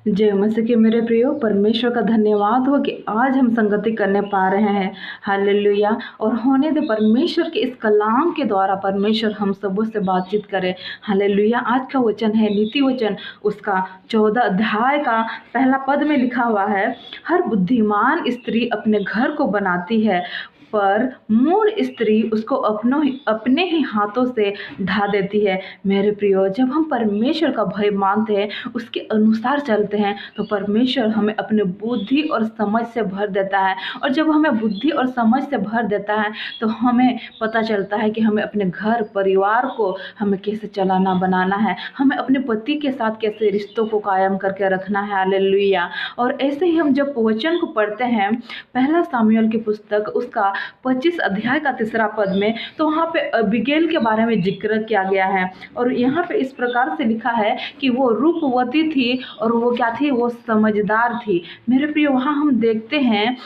जय मसीह के मेरे प्रियो, परमेश्वर का धन्यवाद हो कि आज हम संगति करने पा रहे हैं। हालेलुया। और होने दे परमेश्वर के इस कलाम के द्वारा परमेश्वर हम सबों से बातचीत करे। हालेलुया। आज का वचन है नीति वचन, उसका 14 अध्याय का पहला पद में लिखा हुआ है, हर बुद्धिमान स्त्री अपने घर को बनाती है, पर मूढ़ स्त्री उसको अपने ही हाथों से ढा देती है। मेरे प्रियो, जब हम परमेश्वर का भय मानते हैं, उसके अनुसार चलते हैं, तो परमेश्वर हमें अपने बुद्धि और समझ से भर देता है। और जब हमें बुद्धि और समझ से भर देता है, तो हमें पता चलता है कि हमें अपने घर परिवार को हमें कैसे चलाना बनाना है, हमें अपने पति के साथ कैसे रिश्तों को कायम करके रखना है। हालेलुया। और ऐसे ही हम जब वचन को पढ़ते हैं, पहला सामुएल की पुस्तक उसका 25 अध्याय का 3 पद में, तो वहाँ पे अबीगैल के बारे में जिक्र किया गया है। और यहाँ पे इस प्रकार से लिखा है कि वो रूपवती थी और वो क्या थी, वो समझदार थी। मेरे प्रिय, वहाँ हम देखते हैं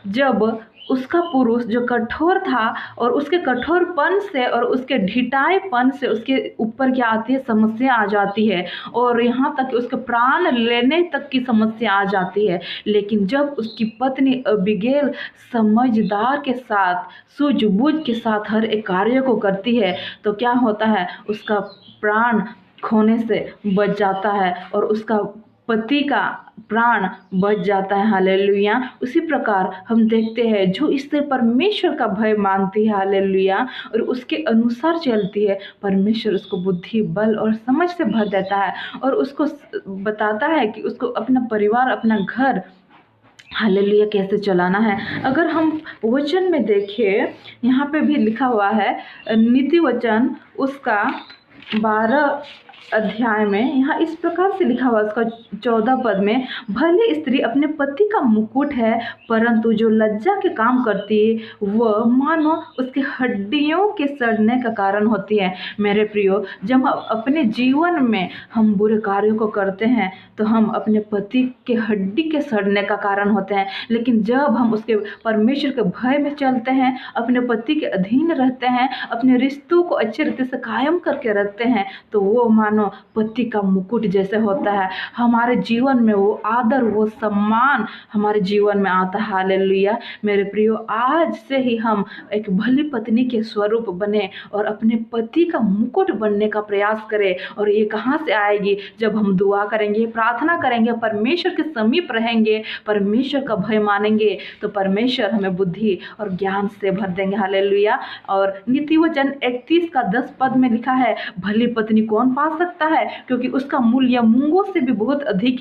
जब उसका पुरुष जो कठोर था, और उसके कठोरपन से और उसके ढिठाईपन से उसके ऊपर क्या आती है, समस्या आ जाती है। और यहाँ तक कि उसके प्राण लेने तक की समस्या आ जाती है। लेकिन जब उसकी पत्नी अबीगैल समझदार के साथ, सूझबूझ के साथ हर एक कार्य को करती है, तो क्या होता है, उसका प्राण खोने से बच जाता है और उसका पति का प्राण बच जाता है। हालेलुया। उसी प्रकार हम देखते हैं, जो इससे परमेश्वर का भय मानती है, हालेलुया, और उसके अनुसार चलती है, परमेश्वर उसको बुद्धि, बल और समझ से भर देता है और उसको बताता है कि उसको अपना परिवार, अपना घर, हालेलुया, कैसे चलाना है। अगर हम वचन में देखें, यहाँ पे भी लिखा हुआ है नीति वचन उसका 12 अध्याय में, यहाँ इस प्रकार से लिखा हुआ उसका 14 पद में, भले स्त्री अपने पति का मुकुट है, परंतु जो लज्जा के काम करती है वह मानो उसकी हड्डियों के सड़ने का कारण होती है। मेरे प्रियो, जब हम अपने जीवन में हम बुरे कार्यों को करते हैं, तो हम अपने पति के हड्डी के सड़ने का कारण होते हैं। लेकिन जब हम उसके परमेश्वर के भय में चलते हैं, अपने पति के अधीन रहते हैं, अपने रिश्तों को अच्छे रीति से कायम करके रखते हैं, तो वो मानो पति का मुकुट जैसे होता है। हमारे जीवन में वो आदर, वो सम्मान हमारे जीवन में आता है। हालेलुया। मेरे प्रियो, आज से ही हम एक भली पत्नी के स्वरूप बने और अपने पति का मुकुट बनने का प्रयास करें। और ये कहाँ से आएगी? जब हम दुआ करेंगे, प्रार्थना करेंगे, परमेश्वर के समीप रहेंगे, परमेश्वर का भय मानेंगे, तो परमेश्वर हमें बुद्धि और ज्ञान से भर देंगे। हालेलुया। और नीति वचन 31 का 10 पद में लिखा है, भली पत्नी कौन पा सकता है, क्योंकि उसका मूल्य मूंगों से भी बहुत अधिक